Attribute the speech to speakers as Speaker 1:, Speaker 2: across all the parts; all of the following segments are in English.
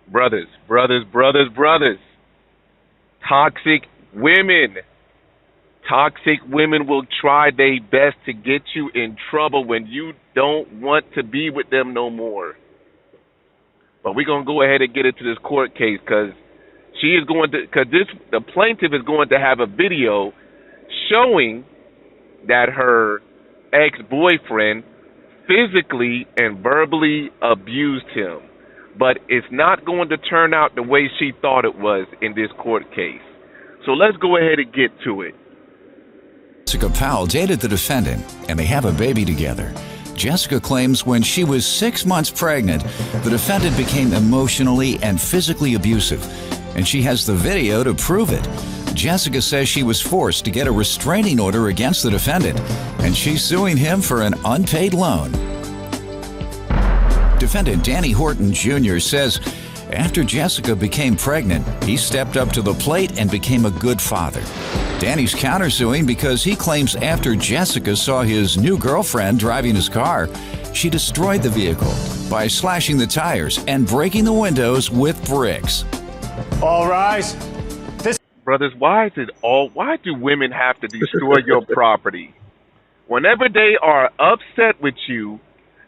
Speaker 1: Brothers. Toxic women. Toxic women will try their best to get you in trouble when you don't want to be with them no more. But we're gonna go ahead and get into this court case because the plaintiff is going to have a video showing that her ex-boyfriend physically and verbally abused him. But it's not going to turn out the way she thought it was in this court case. So let's go ahead and get to it.
Speaker 2: Jessica Powell dated the defendant, and they have a baby together. Jessica claims when she was 6 months pregnant, the defendant became emotionally and physically abusive, and she has the video to prove it. Jessica says she was forced to get a restraining order against the defendant, and she's suing him for an unpaid loan. Defendant Danny Horton Jr. says after Jessica became pregnant, he stepped up to the plate and became a good father. Danny's countersuing because he claims after Jessica saw his new girlfriend driving his car, she destroyed the vehicle by slashing the tires and breaking the windows with bricks.
Speaker 3: All rise.
Speaker 1: Brothers, why do women have to destroy your property? Whenever they are upset with you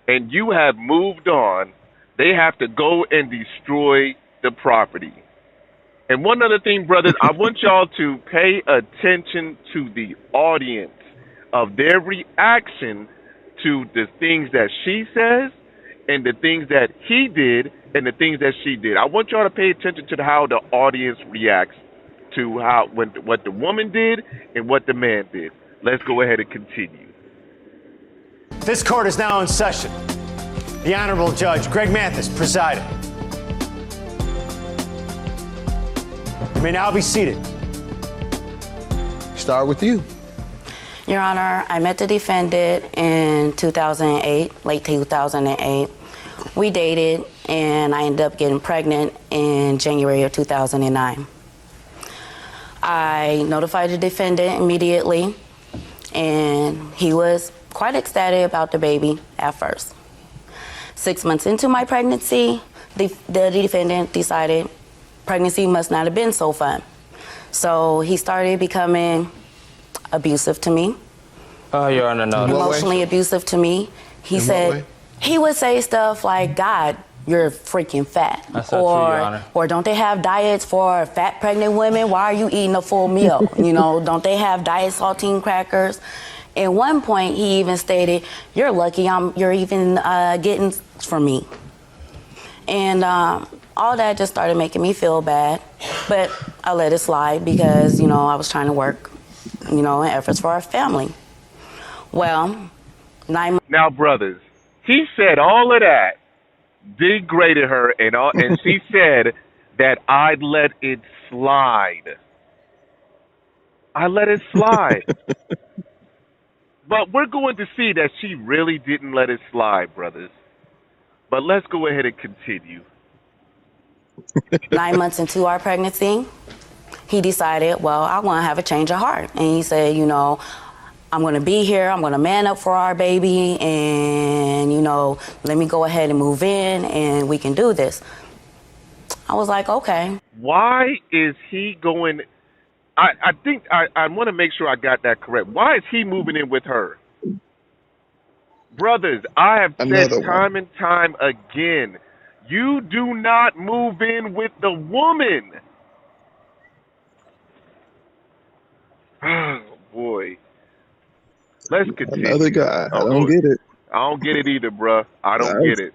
Speaker 1: and you have moved on, they have to go and destroy the property. And one other thing, brothers, I want y'all to pay attention to the audience of their reaction to the things that she says and the things that he did and the things that she did. I want y'all to pay attention to how the audience reacts to what the woman did and what the man did. Let's go ahead and continue.
Speaker 3: This court is now in session. The Honorable Judge Greg Mathis presiding. You may now be seated.
Speaker 4: Start with you.
Speaker 5: Your Honor, I met the defendant in 2008, late 2008. We dated, and I ended up getting pregnant in January of 2009. I notified the defendant immediately, and he was quite ecstatic about the baby at first. 6 months into my pregnancy, the defendant decided pregnancy must not have been so fun. So he started becoming abusive to me.
Speaker 6: Your Honor, no.
Speaker 5: Emotionally abusive to me. He said, he would say stuff like, God, you're freaking fat.
Speaker 6: That's not true, Your Honor.
Speaker 5: Or don't they have diets for fat pregnant women? Why are you eating a full meal? Don't they have diet saltine crackers? At one point, he even stated, you're lucky you're even getting from me. And all that just started making me feel bad. But I let it slide because, I was trying to work, in efforts for our family. Well, 9 months.
Speaker 1: Now, brothers, he said all of that, degraded her, and she said that I'd let it slide. I let it slide. But we're going to see that she really didn't let it slide, brothers. But let's go ahead and continue.
Speaker 5: 9 months into our pregnancy, he decided, well, I want to have a change of heart. And he said, I'm going to be here. I'm going to man up for our baby. And, let me go ahead and move in and we can do this. I was like, okay.
Speaker 1: Why is he going? I think I want to make sure I got that correct. Why is he moving in with her? Brothers, I have said time and time again, you do not move in with the woman. Oh, boy. Let's continue.
Speaker 4: Another guy. I don't get it.
Speaker 1: I don't get it either, bruh. I don't get it.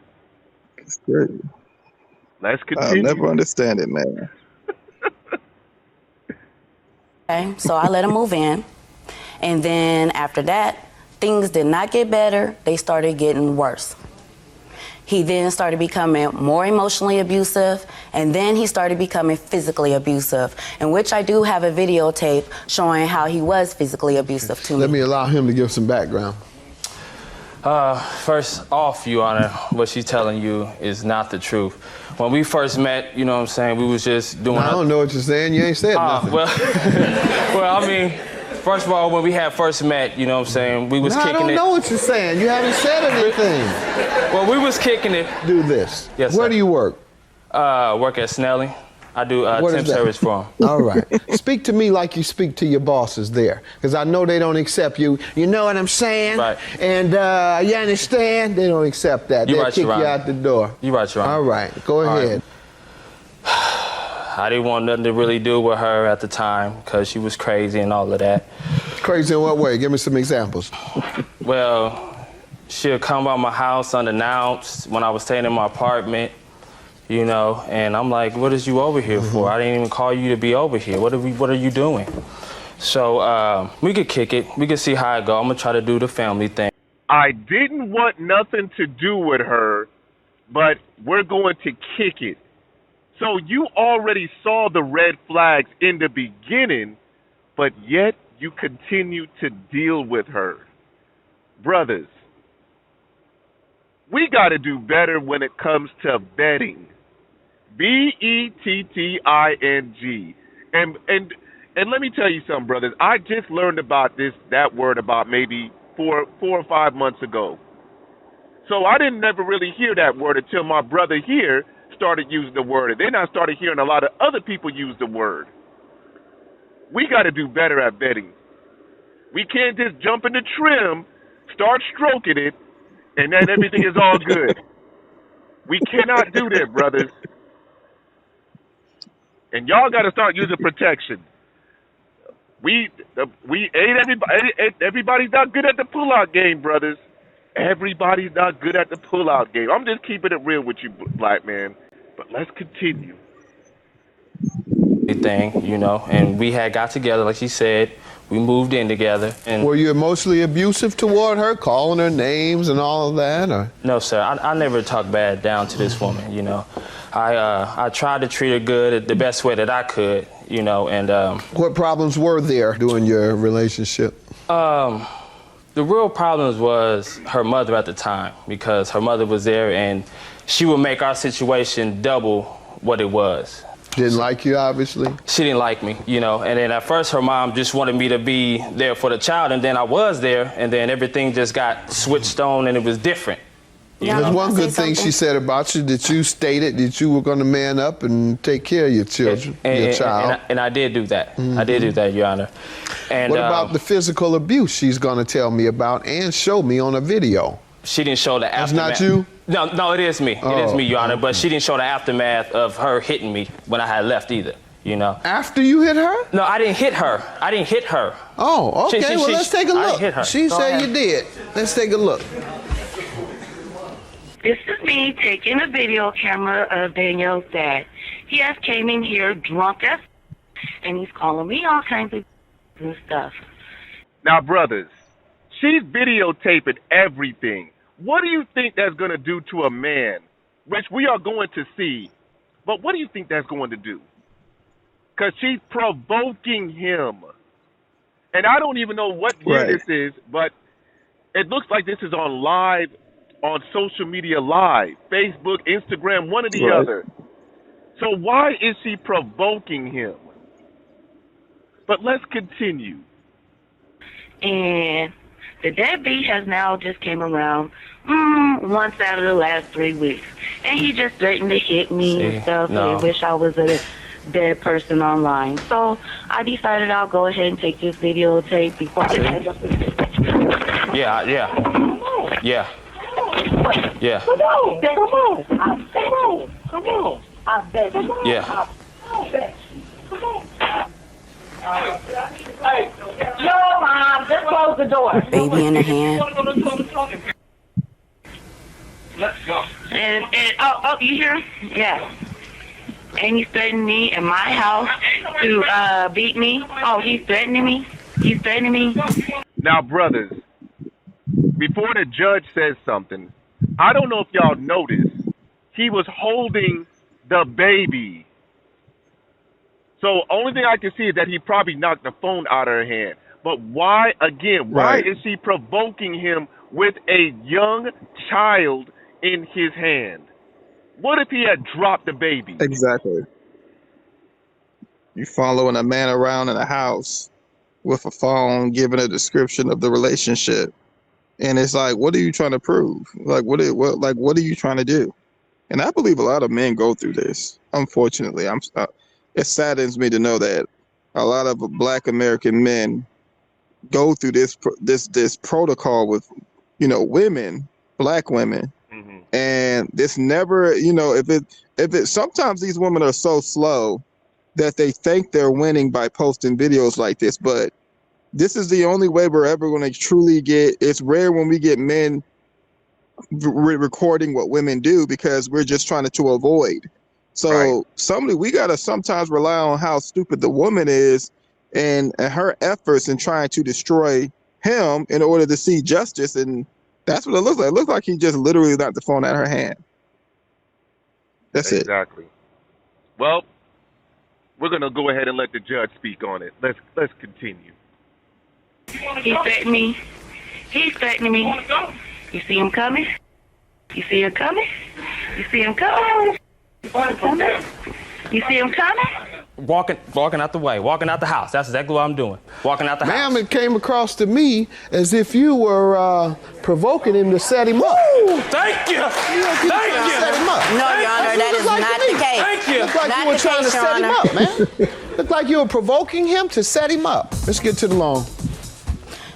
Speaker 4: It's crazy.
Speaker 1: Let's continue.
Speaker 4: I'll never understand it, man.
Speaker 5: Okay, so I let him move in. And then after that, things did not get better. They started getting worse. He then started becoming more emotionally abusive, and then he started becoming physically abusive, in which I do have a videotape showing how he was physically abusive to me.
Speaker 7: Let me allow him to give some background.
Speaker 6: First off, Your Honor, what she's telling you is not the truth. When we first met, we was just doing...
Speaker 7: I don't know what you're saying. You ain't said nothing.
Speaker 6: Well, first of all, when we had first met, we was kicking it.
Speaker 7: I don't know what you're saying. You haven't said anything.
Speaker 6: Well, we was kicking it.
Speaker 7: Do this.
Speaker 6: Yes,
Speaker 7: Where
Speaker 6: sir.
Speaker 7: do you work?
Speaker 6: Work at Snelling. I do
Speaker 7: What is
Speaker 6: temp
Speaker 7: that?
Speaker 6: service for them.
Speaker 7: All right. Speak to me like you speak to your bosses there, because I know they don't accept you. You know what I'm saying?
Speaker 6: Right.
Speaker 7: And you understand? They don't accept that.
Speaker 6: You
Speaker 7: They'll
Speaker 6: right,
Speaker 7: kick you
Speaker 6: Your Honor.
Speaker 7: out the door.
Speaker 6: You right, Your Honor.
Speaker 7: All right. Go
Speaker 6: All
Speaker 7: ahead.
Speaker 6: I didn't want nothing to really do with her at the time because she was crazy and all of that.
Speaker 7: Crazy in what way? Give me some examples.
Speaker 6: Well, she'll come by my house unannounced when I was staying in my apartment, you know, and I'm like, what is you over here for? I didn't even call you to be over here. What are you doing? So we could kick it. We could see how it go. I'm gonna try to do the family thing.
Speaker 1: I didn't want nothing to do with her, but we're going to kick it. So you already saw the red flags in the beginning, but yet you continue to deal with her. Brothers, we got to do better when it comes to vetting. Betting. And let me tell you something, brothers. I just learned about that word about maybe 4 or 5 months ago. So I didn't never really hear that word until my brother here started using the word. And then I started hearing a lot of other people use the word. We got to do better at vetting. We can't just jump in the trim, start stroking it, and then everything is all good. We cannot do that, brothers. And y'all got to start using protection. Everybody's not good at the pull-out game, brothers. Everybody's not good at the pull-out game. I'm just keeping it real with you, black man. But let's continue.
Speaker 6: Thing, you know, and we had got together, like she said. We moved in together. And
Speaker 7: Were you emotionally abusive toward her, calling her names and all of that? Or?
Speaker 6: no, sir, I never talked bad down to this woman, you know. I tried to treat her good the best way that I could, you know, and
Speaker 7: What problems were there during your relationship?
Speaker 6: the real problems was her mother at the time, because her mother was there and she would make our situation double what it was.
Speaker 7: Didn't like you, obviously.
Speaker 6: She didn't like me, you know, and then at first her mom just wanted me to be there for the child, and then I was there, and then everything just got switched on and it was different.
Speaker 7: There's one good thing she said about you, that you stated that you were going to man up and take care of your children, your child.
Speaker 6: And I did do that. I did do that, Your Honor. And
Speaker 7: What about the physical abuse she's going to tell me about and show me on a video?
Speaker 6: She didn't show the
Speaker 7: That's
Speaker 6: aftermath.
Speaker 7: not you?
Speaker 6: No, it is me. It is me, Your Honor. But she didn't show the aftermath of her hitting me when I had left either, you know.
Speaker 7: After you hit her?
Speaker 6: No, I didn't hit her.
Speaker 7: Oh, okay. Let's take a
Speaker 6: I
Speaker 7: look.
Speaker 6: hit her.
Speaker 7: She
Speaker 6: Go
Speaker 7: said
Speaker 6: ahead.
Speaker 7: you did. Let's take a look.
Speaker 8: This is me taking a video camera of Danielle's dad. He has came in here drunk as and he's calling me all kinds of and stuff.
Speaker 1: Now, brothers, she's videotaping everything. What do you think that's going to do to a man, which we are going to see? But what do you think that's going to do? Because she's provoking him. And I don't even know what year this is, but it looks like this is on live, on social media live, Facebook, Instagram, one or the other. So why is she provoking him? But let's continue.
Speaker 8: And the deadbeat has now just came around once out of the last 3 weeks. And he just threatened to hit me and stuff.
Speaker 6: No.
Speaker 8: And wish I was a dead person online. So I decided I'll go ahead and take this videotape before I
Speaker 6: Yeah.
Speaker 8: Yeah. Come on. I bet.
Speaker 6: Yeah.
Speaker 8: No, Mom, just close the door.
Speaker 5: Baby in her hand.
Speaker 8: Let's go. And you hear? Yeah. And he's threatening me in my house to beat me. Oh, he's threatening me.
Speaker 1: Now, brothers, before the judge says something, I don't know if y'all noticed, he was holding the baby. So only thing I can see is that he probably knocked the phone out of her hand. But why is she provoking him with a young child in his hand? What if he had dropped the baby?
Speaker 4: Exactly. You following a man around in a house with a phone, giving a description of the relationship, and it's like, what are you trying to prove? Like, what are you trying to do? And I believe a lot of men go through this. Unfortunately, it saddens me to know that a lot of Black American men go through this protocol with, women, Black women, and this never, if it sometimes these women are so slow that they think they're winning by posting videos like this, but this is the only way we're ever going to truly get. It's rare when we get men recording what women do because we're just trying to avoid. So we gotta sometimes rely on how stupid the woman is and her efforts in trying to destroy him in order to see justice, and that's what it looks like. It looks like he just literally knocked the phone out of her hand. That's it.
Speaker 1: Exactly. Well, we're gonna go ahead and let the judge speak on it. Let's continue.
Speaker 8: He's threatening me. He's threatening me. You see him coming? You see him coming? You see him coming? You see him coming?
Speaker 6: Walking out the way, walking out the house. That's exactly what I'm doing. Walking out the house.
Speaker 7: Ma'am, it came across to me as if you were provoking him to set him up.
Speaker 6: Thank you. Thank you.
Speaker 7: Set him up.
Speaker 5: No, Your Honor, that is not the case.
Speaker 6: Thank you.
Speaker 7: Looked like you were trying to set him up, man. Looked like you were provoking him to set him up. Let's get to the loan.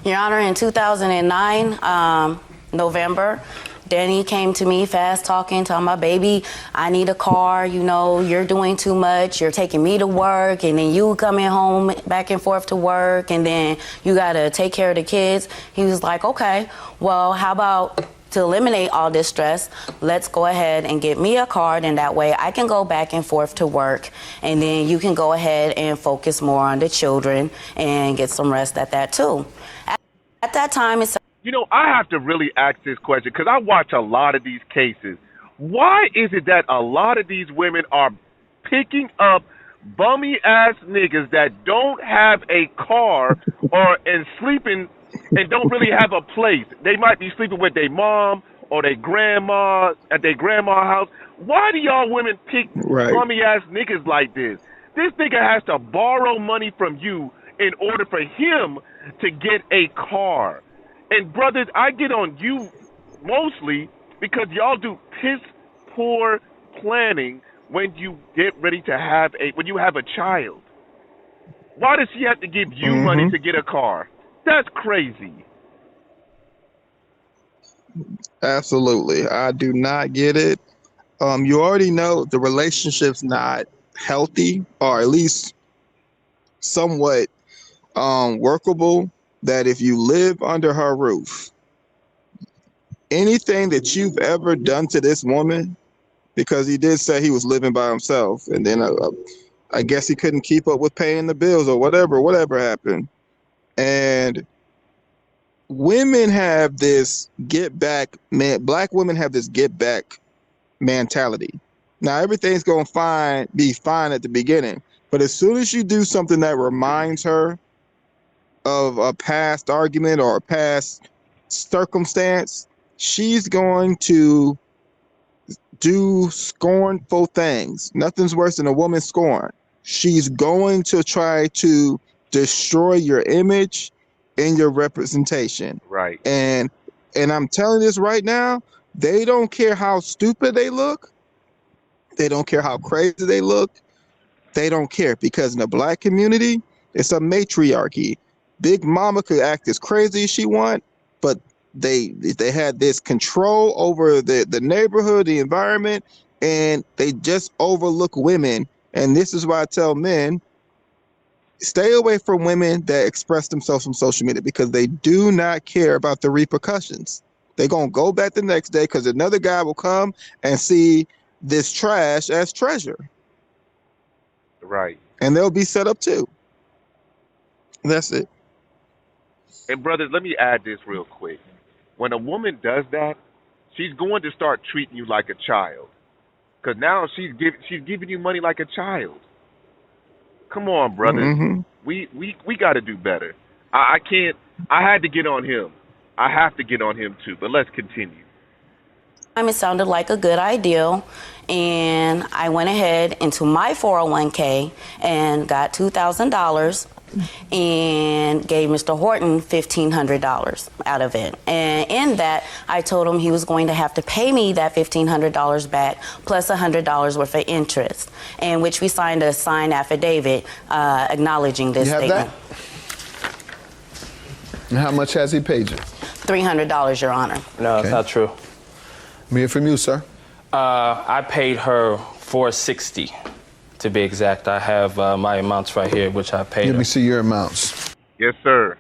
Speaker 5: Your Honor, in 2009, November, Danny came to me fast talking about, baby, I need a car, you're doing too much, you're taking me to work, and then you coming home back and forth to work, and then you gotta take care of the kids. He was like, okay, well, how about to eliminate all this stress, let's go ahead and get me a car, and that way I can go back and forth to work, and then you can go ahead and focus more on the children and get some rest at that too. At that time, it's
Speaker 1: I have to really ask this question because I watch a lot of these cases. Why is it that a lot of these women are picking up bummy-ass niggas that don't have a car and sleeping and don't really have a place? They might be sleeping with their mom or their grandma at their grandma's house. Why do y'all women pick bummy-ass niggas like this? This nigga has to borrow money from you in order for him to get a car. And brothers, I get on you mostly because y'all do piss poor planning when you get ready to when you have a child. Why does she have to give you money to get a car? That's crazy.
Speaker 4: Absolutely. I do not get it. You already know the relationship's not healthy, or at least somewhat workable. That if you live under her roof, anything that you've ever done to this woman, because he did say he was living by himself, and then I guess he couldn't keep up with paying the bills or whatever happened. And women have this get back, Black women have this get back mentality. Now everything's gonna be fine at the beginning, but as soon as you do something that reminds her of a past argument or a past circumstance, she's going to do scornful things. Nothing's worse than a woman scorn. She's going to try to destroy your image and your representation.
Speaker 1: Right.
Speaker 4: And I'm telling this right now, they don't care how stupid they look. They don't care how crazy they look. They don't care, because in the Black community, it's a matriarchy. Big Mama could act as crazy as she want, but they had this control over the neighborhood, the environment, and they just overlook women. And this is why I tell men, stay away from women that express themselves on social media, because they do not care about the repercussions. They're going to go back the next day because another guy will come and see this trash as treasure.
Speaker 1: Right.
Speaker 4: And they'll be set up too. That's it.
Speaker 1: And brothers, let me add this real quick. When a woman does that, she's going to start treating you like a child, because now she's giving you money like a child. Come on, brothers. We got to do better. I can't. I had to get on him. I have to get on him too. But let's continue.
Speaker 5: It sounded like a good idea, and I went ahead into my 401k and got $2,000 and gave Mr. Horton $1,500 out of it. And in that, I told him he was going to have to pay me that $1,500 back plus $100 worth of interest, in which we signed a signed affidavit acknowledging this
Speaker 7: You have
Speaker 5: statement.
Speaker 7: that? And how much has he paid you?
Speaker 5: $300, Your Honor.
Speaker 6: No, it's not true.
Speaker 7: Let me hear from you, sir.
Speaker 6: I paid her $460, to be exact. I have my amounts right here, which I paid
Speaker 7: Let
Speaker 6: her.
Speaker 7: me see your amounts.
Speaker 1: Yes, sir.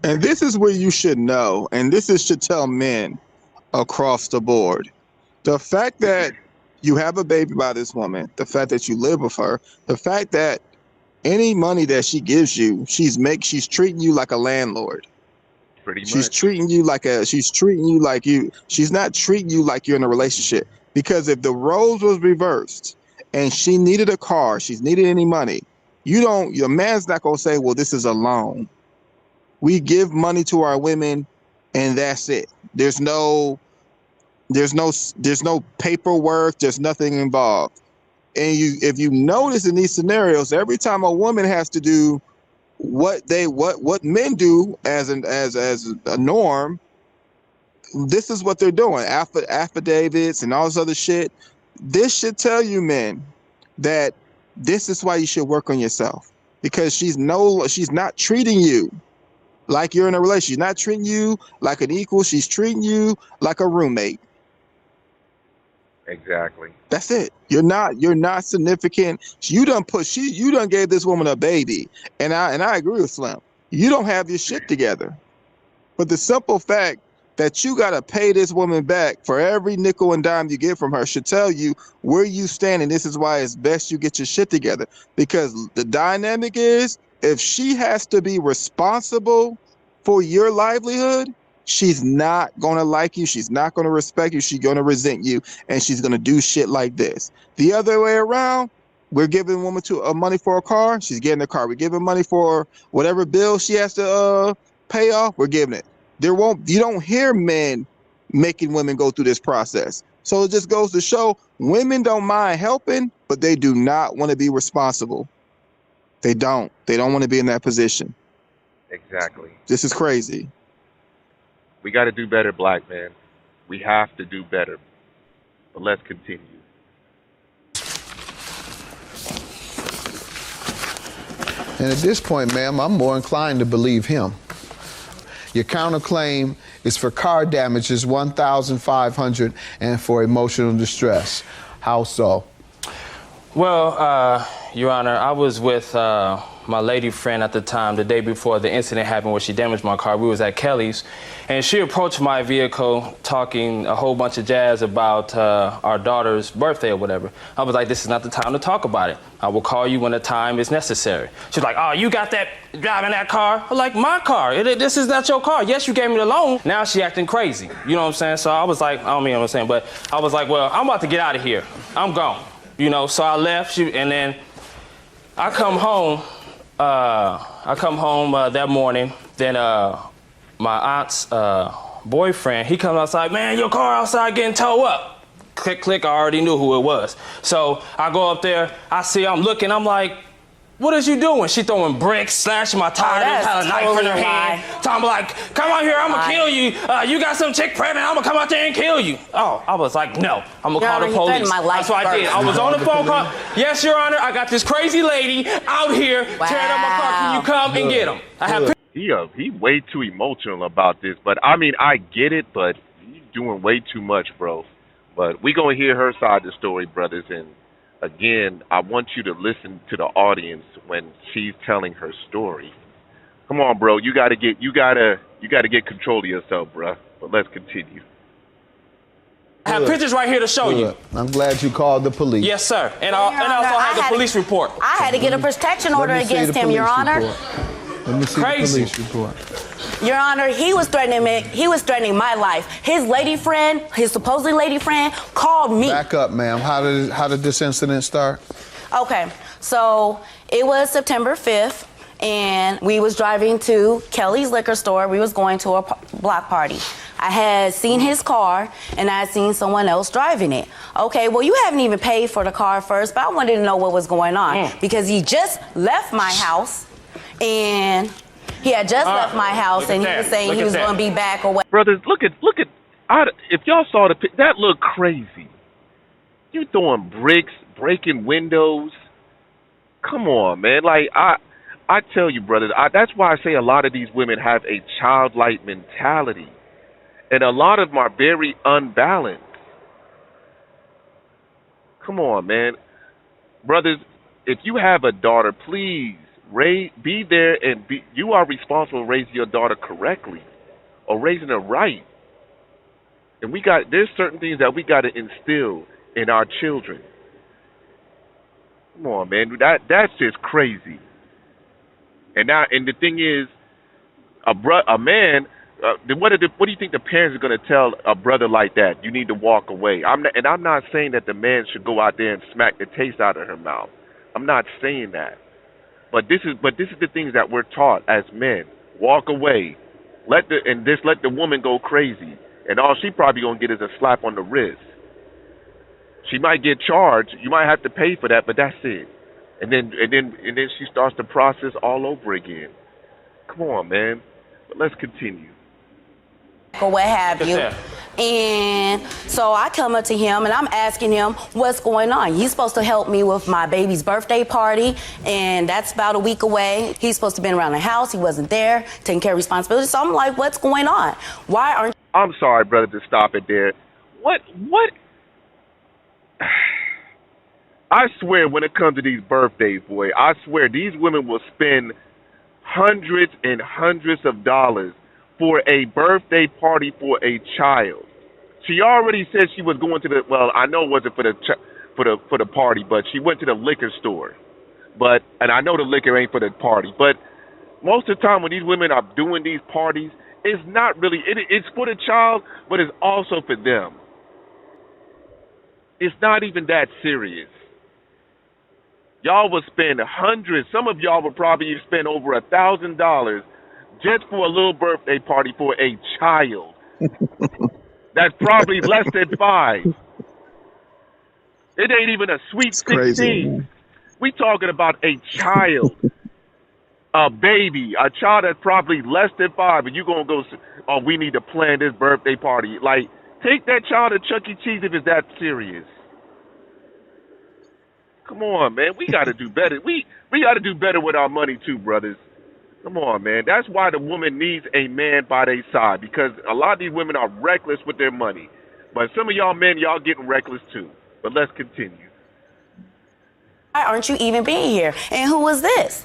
Speaker 4: And this is where you should know, and this is should tell men across the board. The fact that you have a baby by this woman, the fact that you live with her, the fact that any money that she gives you, she's treating you like a landlord.
Speaker 1: Pretty much.
Speaker 4: She's treating you like she's not treating you like you're in a relationship. Because if the roles was reversed and she needed a car, she's needed any money, your man's not gonna say, well, this is a loan. We give money to our women and that's it. There's no paperwork, there's nothing involved. And if you notice in these scenarios, every time a woman has to do what men do as a norm, this is what they're doing. Affidavits and all this other shit. This should tell you men that this is why you should work on yourself, because she's not treating you like you're in a relationship. She's not treating you like an equal. She's treating you like a roommate.
Speaker 1: Exactly.
Speaker 4: That's it. You're not significant. You done gave this woman a baby. And I agree with Slim. You don't have your shit together. But the simple fact that you gotta pay this woman back for every nickel and dime you get from her should tell you where you stand, and this is why it's best you get your shit together. Because the dynamic is, if she has to be responsible for your livelihood, she's not going to like you. She's not going to respect you. She's going to resent you, and she's going to do shit like this. The other way around, we're giving a woman money for a car. She's getting a car. We're giving money for whatever bill she has to pay off. We're giving it. You don't hear men making women go through this process. So it just goes to show women don't mind helping, but they do not want to be responsible. They don't want to be in that position.
Speaker 1: Exactly.
Speaker 4: This is crazy.
Speaker 1: We got to do better, black men. We have to do better. But let's continue.
Speaker 7: And at this point, ma'am, I'm more inclined to believe him. Your counterclaim is for car damages, $1,500, and for emotional distress. How so?
Speaker 6: Well, Your Honor, I was with my lady friend at the time, the day before the incident happened where she damaged my car. We was at Kelly's, and she approached my vehicle talking a whole bunch of jazz about our daughter's birthday or whatever. I was like, this is not the time to talk about it. I will call you when the time is necessary. She's like, oh, you got that, driving that car? I'm like, my car. This is not your car. Yes, you gave me the loan. Now she acting crazy. You know what I'm saying? So I was like, I don't mean what I'm saying, but I was like, well, I'm about to get out of here. I'm gone. You know, so I left, and then I come home that morning. Then my aunt's boyfriend, he comes outside, man, your car outside getting towed up. Click, click, I already knew who it was. So I go up there, I'm looking, I'm like, what is you doing? She throwing bricks, slashing my tires, had a knife in her hand. So I'm like, come out here, I'm gonna kill you. You got some chick pregnant, I'm gonna come out there and kill you. Oh, I was like, no, I'm gonna call the police. That's what I did. I was on the phone call. Yes, Your Honor, I got this crazy lady out here tearing up my car. Can you come and get him? I have.
Speaker 1: He way too emotional about this, but I mean, I get it, but he's doing way too much, bro. But we gonna hear her side of the story, brothers, and again, I want you to listen to the audience when she's telling her story. Come on, bro. You gotta get control of yourself, bro. But let's continue.
Speaker 6: I have pictures right here to show you.
Speaker 7: I'm glad you called the police.
Speaker 6: Yes, sir. And I also have the police report.
Speaker 5: I had to get a protection order against him, Your Honor.
Speaker 7: Let me see the police report.
Speaker 5: Your Honor, he was threatening me. He was threatening my life. His lady friend, his supposedly lady friend, called me.
Speaker 7: Back up, ma'am. How did this incident start?
Speaker 5: Okay, so it was September 5th, and we was driving to Kelly's liquor store. We was going to a block party. I had seen his car and I had seen someone else driving it. Okay, well, you haven't even paid for the car first, but I wanted to know what was going on because he just left my house and he had just left my house and he was saying he was going to be back or what.
Speaker 1: Brothers, look at, if y'all saw that looked crazy. You throwing bricks, breaking windows. Come on, man. Like, I tell you, brothers, that's why I say a lot of these women have a childlike mentality. And a lot of them are very unbalanced. Come on, man. Brothers, if you have a daughter, please be there and you are responsible for raising your daughter correctly or raising her right. And there's certain things that we got to instill in our children. Come on, man. That's just crazy. And the thing is, a man, what do you think the parents are going to tell a brother like that? You need to walk away. I'm not saying that the man should go out there and smack the taste out of her mouth. I'm not saying that. But this is the things that we're taught as men. Walk away. Let the woman go crazy. And all she probably gonna get is a slap on the wrist. She might get charged. You might have to pay for that, but that's it. And then she starts the process all over again. Come on, man. But let's continue.
Speaker 5: Or what have you. And so I come up to him and I'm asking him what's going on. He's supposed to help me with my baby's birthday party, and that's about a week away. He's supposed to have been around the house. He wasn't there, taking care of responsibilities. So I'm like, what's going on? Why aren't
Speaker 1: I'm sorry, brother, to stop it there. What? I swear when it comes to these birthdays, boy, I swear these women will spend hundreds and hundreds of dollars for a birthday party for a child. She already said she was going to I know it wasn't for the party, but she went to the liquor store. And I know the liquor ain't for the party, but most of the time when these women are doing these parties, it's not really, it's for the child, but it's also for them. It's not even that serious. Y'all will spend hundreds, some of y'all will probably spend over $1,000 just for a little birthday party for a child. That's probably less than 5. It ain't even a sweet 16.
Speaker 4: Crazy.
Speaker 1: We talking about a child. A baby, a child that's probably less than 5, and you gonna go, oh, we need to plan this birthday party. Like, take that child to Chuck E. Cheese if it's that serious. Come on, man. We got to do better. We got to do better with our money too, brothers. Come on, man. That's why the woman needs a man by their side, because a lot of these women are reckless with their money. But some of y'all men, y'all getting reckless too. But let's continue.
Speaker 5: why aren't you even being here? And who was this?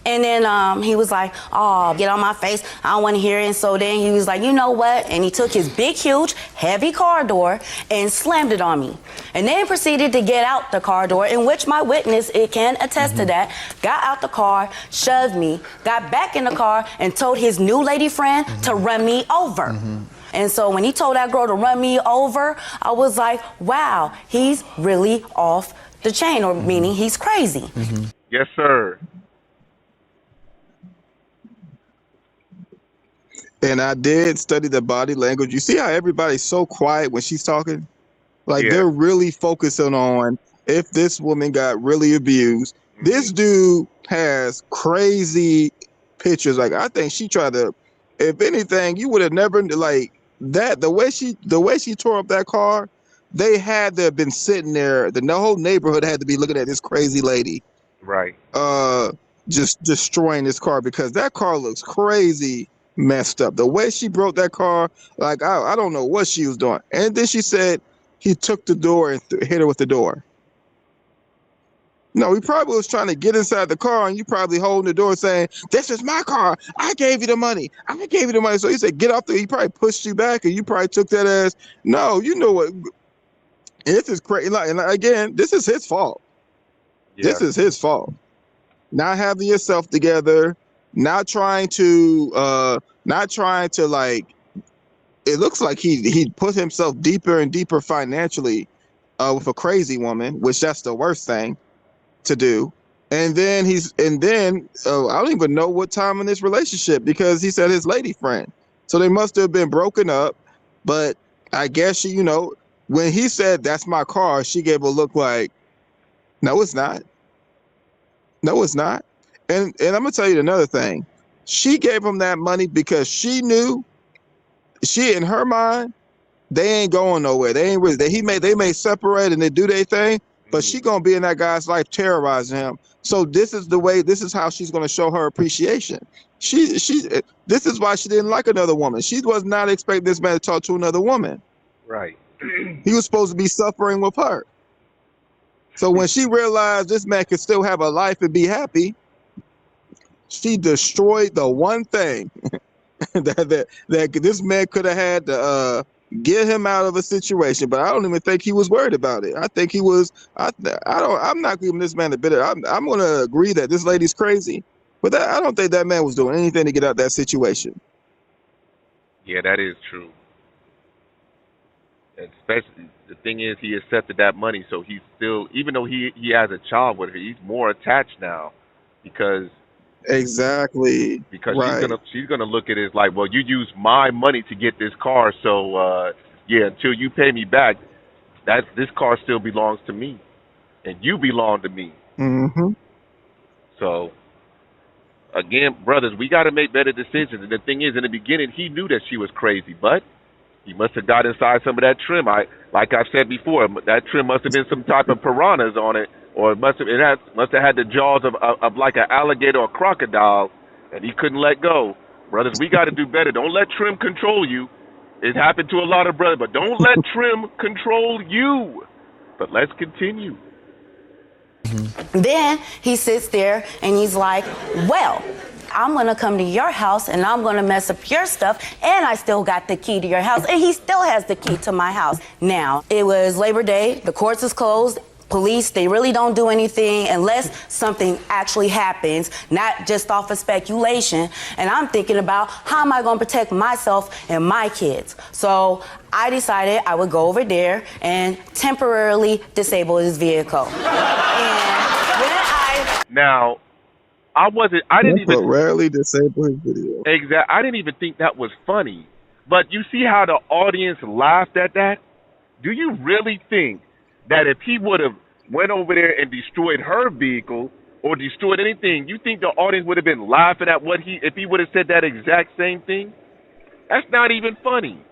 Speaker 5: And then he was like, oh, get on my face. I don't want to hear it. And so then he was like, you know what? And he took his big, huge, heavy car door and slammed it on me. And then proceeded to get out the car door, in which my witness, it can attest to that, got out the car, shoved me, got back in the car, and told his new lady friend to run me over. And so when he told that girl to run me over, I was like, wow, he's really off the chain, or meaning he's crazy.
Speaker 1: Yes, sir.
Speaker 4: And I did study the body language. You see how everybody's so quiet when she's talking? Like, they're really focusing on if this woman got really abused. This dude has crazy pictures. Like, I think she tried to, if anything, you would have never, like, that, the way she tore up that car, they had to have been sitting there. The whole neighborhood had to be looking at this crazy lady.
Speaker 1: Right.
Speaker 4: Just destroying this car, because that car looks crazy messed up. The way she broke that car, like, I don't know what she was doing. And then she said he took the door and hit her with the door. No, he probably was trying to get inside the car, and you probably holding the door saying, this is my car. I gave you the money. I gave you the money. So he said, get off he probably pushed you back, and you probably took that as, no, you know what? This is crazy. Like, and again, this is his fault. Yeah. This is his fault. Not having yourself together, not trying to like, it looks like he put himself deeper and deeper financially with a crazy woman, which that's the worst thing to do. And then I don't even know what time in this relationship, because he said his lady friend. So they must have been broken up. But I guess she, when he said that's my car, she gave a look like, no, it's not. No, it's not. And I'm gonna tell you another thing. She gave him that money because she knew, she in her mind, they ain't going nowhere. They ain't really, they may separate and they do their thing, but she gonna be in that guy's life terrorizing him. So this is how she's gonna show her appreciation. This is why she didn't like another woman. She was not expecting this man to talk to another woman.
Speaker 1: Right.
Speaker 4: He was supposed to be suffering with her. So when she realized this man could still have a life and be happy, she destroyed the one thing that this man could have had to get him out of a situation. But I don't even think he was worried about it. I think he was. I'm not giving this man a bit. I'm going to agree that this lady's crazy, but I don't think that man was doing anything to get out that situation.
Speaker 1: Yeah, that is true. Especially the thing is, he accepted that money, so he's still, even though he has a child with her, he's more attached now because
Speaker 4: Exactly. Right.
Speaker 1: she's gonna look at it as like, well, you used my money to get this car, so yeah, until you pay me back, this car still belongs to me, and you belong to me.
Speaker 4: Mm-hmm.
Speaker 1: So again, brothers, we got to make better decisions. And the thing is, in the beginning, he knew that she was crazy, but he must have got inside some of that trim. Like I've said before, that trim must have been some type of piranhas on it, or must have had the jaws of like an alligator or crocodile, and he couldn't let go. Brothers, we got to do better. Don't let trim control you. It happened to a lot of brothers, but don't let trim control you. But let's continue.
Speaker 5: Then he sits there and he's like, well, I'm going to come to your house and I'm going to mess up your stuff, and I still got the key to your house, and he still has the key to my house. Now, it was Labor Day, the courts is closed. Police, they really don't do anything unless something actually happens, not just off of speculation. And I'm thinking about, how am I going to protect myself and my kids? So I decided I would go over there and temporarily disable his vehicle.
Speaker 1: Now, I didn't even
Speaker 4: rarely disable his video.
Speaker 1: Exactly. I didn't even think that was funny. But you see how the audience laughed at that? Do you really think that if he would have went over there and destroyed her vehicle or destroyed anything, you think the audience would have been laughing at if he would have said that exact same thing? That's not even funny.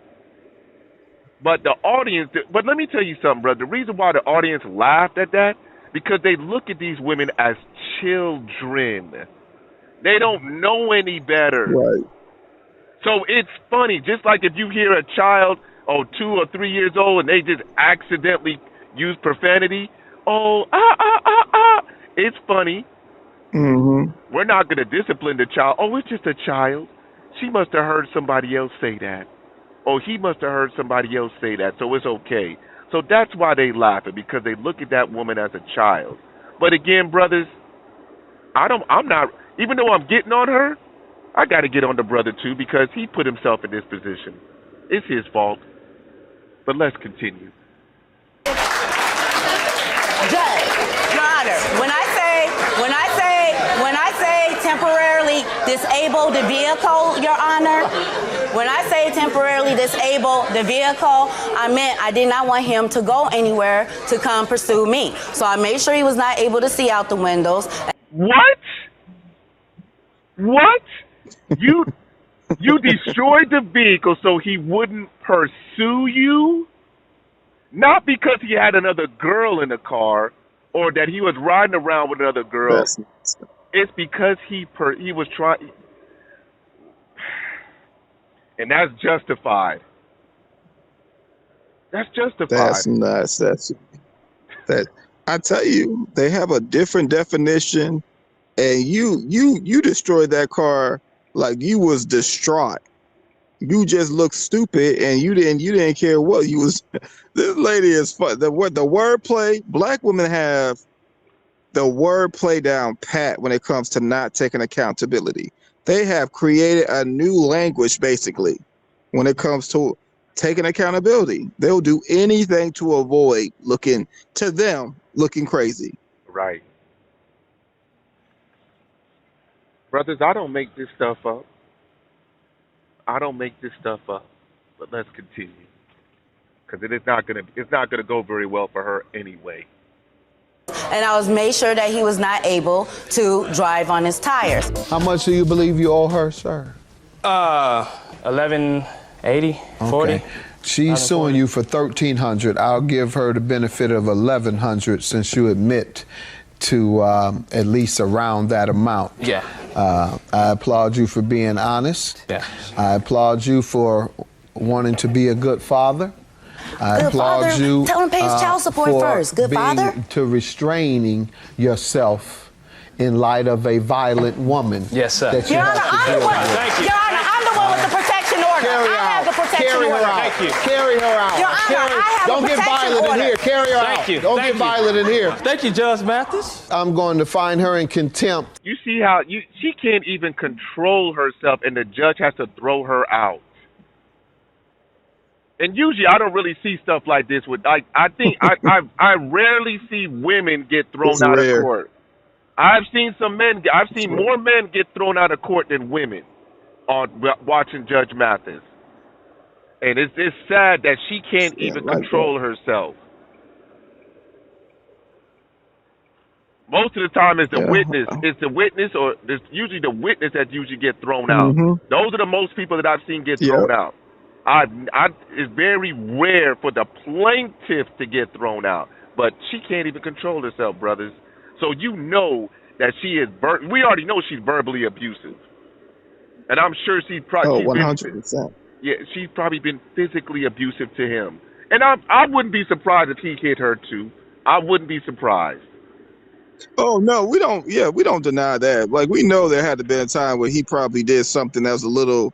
Speaker 1: But the audience, but let me tell you something, brother. The reason why the audience laughed at that, because they look at these women as children. They don't know any better.
Speaker 4: Right.
Speaker 1: So it's funny, just like if you hear a child, 2 or 3 years old, and they just accidentally use profanity. It's funny.
Speaker 4: Mm-hmm.
Speaker 1: We're not going to discipline the child. It's just a child. She must have heard somebody else say that. He must have heard somebody else say that, so it's okay. So that's why they laugh, because they look at that woman as a child. But again, brothers, I'm not, even though I'm getting on her, I got to get on the brother too, because he put himself in this position. It's his fault. But let's continue.
Speaker 5: Judge, Your Honor, when I say temporarily disable the vehicle, Your Honor, when I say temporarily disable the vehicle, I meant I did not want him to go anywhere to come pursue me. So I made sure he was not able to see out the windows.
Speaker 1: What? You destroyed the vehicle so he wouldn't pursue you? Not because he had another girl in the car or that he was riding around with another girl. It's because he was trying, and that's justified. That's justified.
Speaker 4: That's nuts. That I tell you, they have a different definition, and you destroyed that car like you was distraught. You just looked stupid, and you didn't care what you was. This lady is fun. The wordplay. Black women have the wordplay down pat when it comes to not taking accountability. They have created a new language basically when it comes to taking accountability. They'll do anything to avoid looking crazy.
Speaker 1: Right. Brothers, I don't make this stuff up. But let's continue, because it's not gonna go very well for her anyway.
Speaker 5: And I was made sure that he was not able to drive on his tires.
Speaker 7: How much do you believe you owe her, sir?
Speaker 6: 1180, 40.
Speaker 7: Okay. She's suing you for $1,300. I'll give her the benefit of $1,100 since you admit to at least around that amount.
Speaker 6: Yeah.
Speaker 7: I applaud you for being honest.
Speaker 6: Yeah.
Speaker 7: I applaud you for wanting to be a good father. I
Speaker 5: Good
Speaker 7: applaud
Speaker 5: father.
Speaker 7: you
Speaker 5: Tell him pay his child support
Speaker 7: for
Speaker 5: first. Good
Speaker 7: being
Speaker 5: father.
Speaker 7: to restraining yourself in light of a violent woman.
Speaker 6: Yes, sir.
Speaker 7: That you
Speaker 5: Your
Speaker 7: have
Speaker 5: Honor,
Speaker 7: to
Speaker 5: I'm
Speaker 7: deal
Speaker 5: the one.
Speaker 7: with.
Speaker 6: Thank you.
Speaker 5: Your Honor, I'm the one with the protection order.
Speaker 7: Carry
Speaker 5: I have
Speaker 7: out.
Speaker 5: the protection
Speaker 7: Carry her
Speaker 5: order.
Speaker 7: out.
Speaker 6: Thank you.
Speaker 7: Carry her out.
Speaker 5: Your Honor, I have
Speaker 7: Don't
Speaker 5: a
Speaker 7: get
Speaker 5: protection
Speaker 7: violent in
Speaker 5: order.
Speaker 7: here. Carry her
Speaker 6: Thank
Speaker 7: out.
Speaker 6: you.
Speaker 7: Don't
Speaker 6: Thank
Speaker 7: get
Speaker 6: you.
Speaker 7: violent in here.
Speaker 6: Thank you, Judge Mathis.
Speaker 7: I'm going to find her in contempt.
Speaker 1: You see how she can't even control herself, and the judge has to throw her out. And usually, I don't really see stuff like this. I think I rarely see women get thrown
Speaker 4: It's
Speaker 1: out
Speaker 4: rare.
Speaker 1: of court. I've seen more men get thrown out of court than women on watching Judge Mathis. And it's sad that she can't even control herself. Most of the time, it's the witness. It's the witness, or it's usually the witness that usually get thrown out. Those are the most people that I've seen get thrown out. It's very rare for the plaintiff to get thrown out, but she can't even control herself, brothers. So you know that she is. We already know she's verbally abusive, and I'm sure she's probably.
Speaker 4: 100%.
Speaker 1: Yeah, she's probably been physically abusive to him, and I wouldn't be surprised if he hit her too. I wouldn't be surprised.
Speaker 4: Oh no, we don't. Yeah, we don't deny that. Like, we know there had to be a time where he probably did something that was a little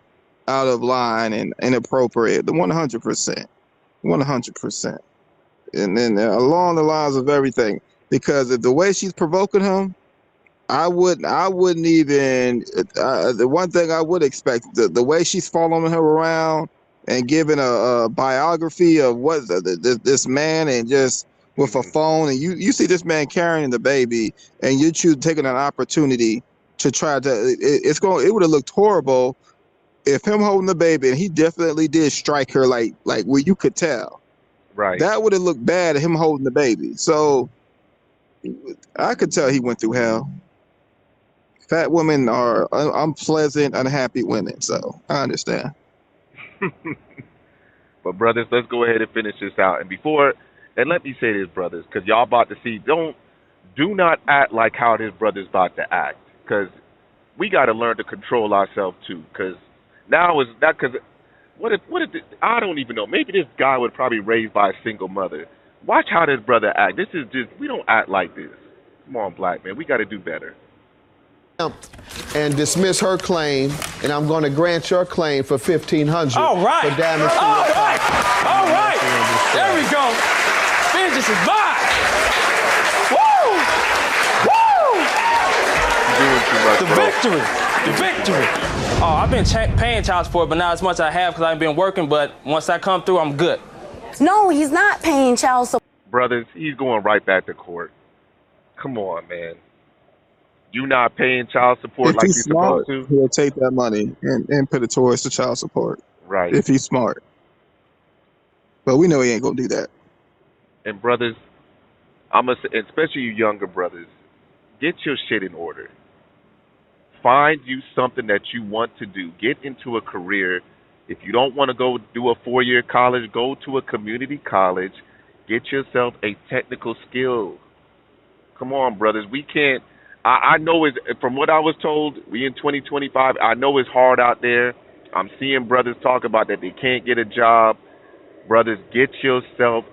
Speaker 4: out of line and inappropriate. The 100%, 100%, and then along the lines of everything. Because if the way she's provoking him, I wouldn't even. The one thing I would expect, the way she's following her around and giving a biography of what this man, and just with a phone, and you see this man carrying the baby, and you choose taking an opportunity to try to. It would have looked horrible if him holding the baby, and he definitely did strike her like where you could tell.
Speaker 1: Right.
Speaker 4: That would have looked bad, him holding the baby. So I could tell he went through hell. Fat women are unpleasant, unhappy women, so I understand.
Speaker 1: But brothers, let's go ahead and finish this out. And let me say this, brothers, because y'all about to see. Do not act like how this brother's about to act, because we got to learn to control ourselves too. Because now is that because what if I don't even know. Maybe this guy was probably raised by a single mother. Watch how this brother act. This is just, we don't act like this. Come on, black man, we got to do better.
Speaker 7: And dismiss her claim, and I'm going to grant your claim for $1,500.
Speaker 6: All right.
Speaker 7: For damage to
Speaker 6: All
Speaker 7: your
Speaker 6: right.
Speaker 7: property.
Speaker 6: All right. There we go. Vengeance is mine. Woo! Woo! The victory. The victory. Oh, I've been paying child support, but not as much as I have because I've been working. But once I come through, I'm good.
Speaker 5: No, he's not paying child support.
Speaker 1: Brothers, he's going right back to court. Come on, man. You not paying child support
Speaker 4: If
Speaker 1: like
Speaker 4: he's
Speaker 1: you're
Speaker 4: smart,
Speaker 1: supposed to?
Speaker 4: he'll take that money and put it towards the child support.
Speaker 1: Right.
Speaker 4: If he's smart. But we know he ain't gonna do that.
Speaker 1: And brothers, especially you younger brothers, get your shit in order. Find you something that you want to do. Get into a career. If you don't want to go do a 4-year college, go to a community college. Get yourself a technical skill. Come on, brothers. We can't. I know from what I was told, we in 2025, I know it's hard out there. I'm seeing brothers talk about that they can't get a job. Brothers, get yourself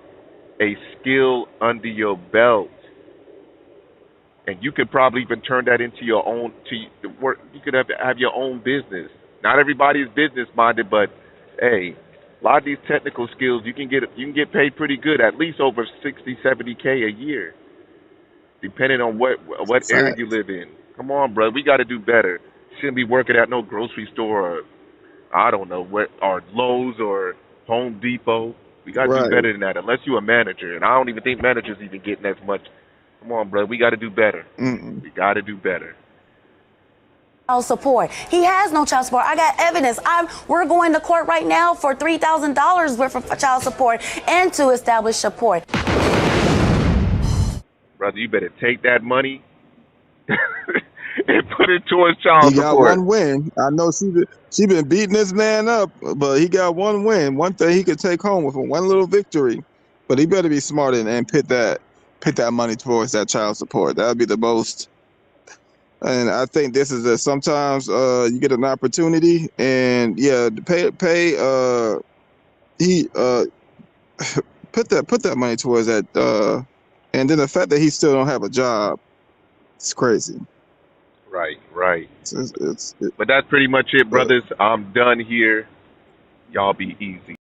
Speaker 1: a skill under your belt. And you could probably even turn that into your own, you could have your own business. Not everybody's business minded, but hey, a lot of these technical skills, you can get paid pretty good, at least over 60, 70K a year, depending on what area you live in. Come on, bro, we got to do better. Shouldn't be working at no grocery store or I don't know or Lowe's or Home Depot. We got to do better than that, unless you're a manager, and I don't even think managers even getting as much. Come on, bro, we got to do better. We got to do better.
Speaker 5: child support. He has no child support. I got evidence. We're going to court right now for $3,000 worth of child support and to establish support.
Speaker 1: Brother, you better take that money and put it towards child
Speaker 4: He got
Speaker 1: support.
Speaker 4: one win. I know she been beating this man up, but he got one win. One thing he could take home with him, one little victory. But he better be smart and put that money towards that child support. That would be the most. And I think this is sometimes you get an opportunity, and yeah, pay. He put that money towards that, and then the fact that he still don't have a job, it's crazy.
Speaker 1: Right.
Speaker 4: It's
Speaker 1: But that's pretty much it, brothers. I'm done here. Y'all be easy.